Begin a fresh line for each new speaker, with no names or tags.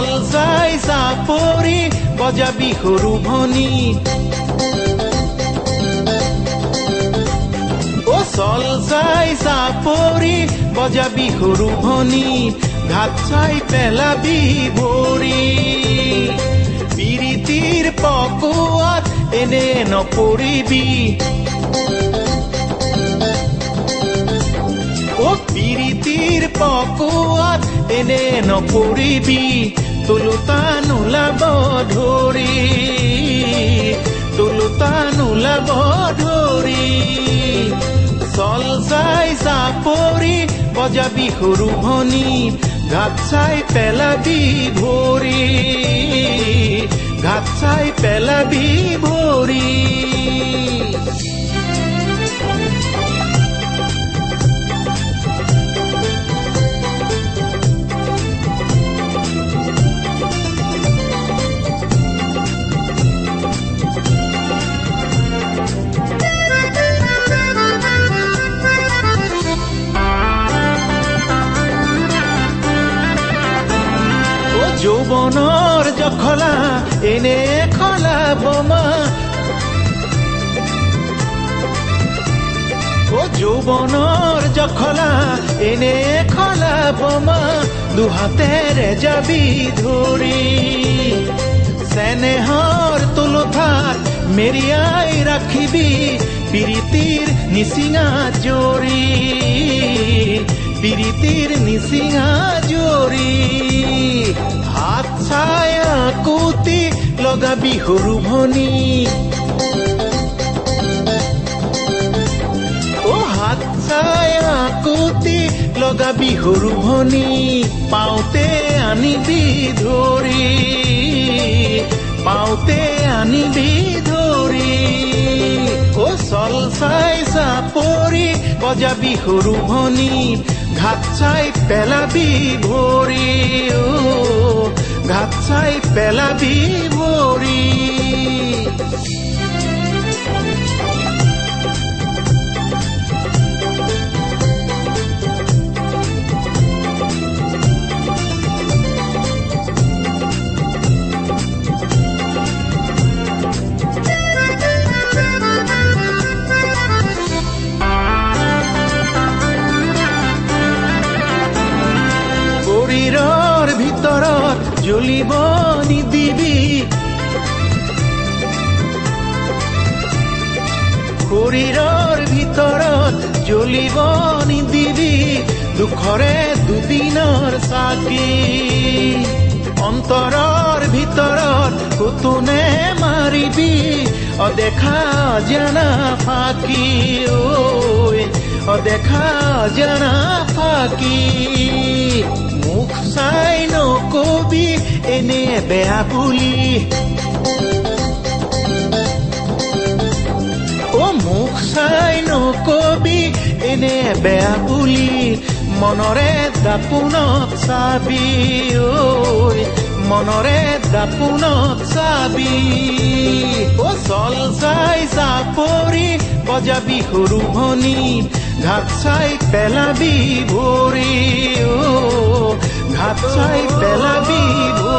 চল চাই চাপৰি বজাবি সৰু ভনী চল চাই চাপৰি বজাবি সৰু ভনী ঘাট চাই পেলাবি ভৰি পিৰিতিৰ পকোৱাত এনে নপৰিবি পিৰিতিৰ পকোৱাত এনে নপৰিবি তুলুতা নোলাব ধৰি তুলুতা নোলাব ধৰি চল চাই চাপৰি বজাবি সৰু ভনী ঘাট চাই পেলাবি ভৰি ঘাট চাই পেলাবি ভৰি যৌবনৰ জখলা এনে খলাব মা যৌবনৰ জখলা এনে খলাব মা দুহাতেৰে যাবি ধৰি চেনেহৰ তুলুঠাত মেৰিয়াই ৰাখিবি পিৰিতিৰ নিচিঙা জৰি পিৰিতিৰ নিচিঙা জৰি হাত চাই আকুতি লগাবি সৰু ভনী হাত চাই আকুতি লগাবি সৰু ভনী পাওঁতে আনিবি ধৰি পাওঁতে আনিবি ধৰি চল চাই চাপৰি বজাবি সৰু ভনী ঘাট চাই পেলাবি ভৰি ঘাট চাই পেলাবি ভৰি শৰীৰৰ ভিতৰত জ্বলিব নিদিবি শৰীৰৰ ভিতৰত জ্বলিব নিদিবি দুখৰে দুদিনৰ চাকি অন্তৰৰ ভিতৰত কুতুনে মাৰিবি অদেখা অজানা ফাঁকি অদেখা অজানা ফাঁকি মুখ চাই নকবি এনে বেয়া বুলি মুখ চাই নকবি এনে বেয়া বুলি মনৰে দাপোনত চাবি মনৰে দাপোনত চাবি চল চাই চাপৰি বজাবি সৰু ভনী ঘাট চাই পেলাবি ভৰি ঘাট চাই পেলাবি ভৰি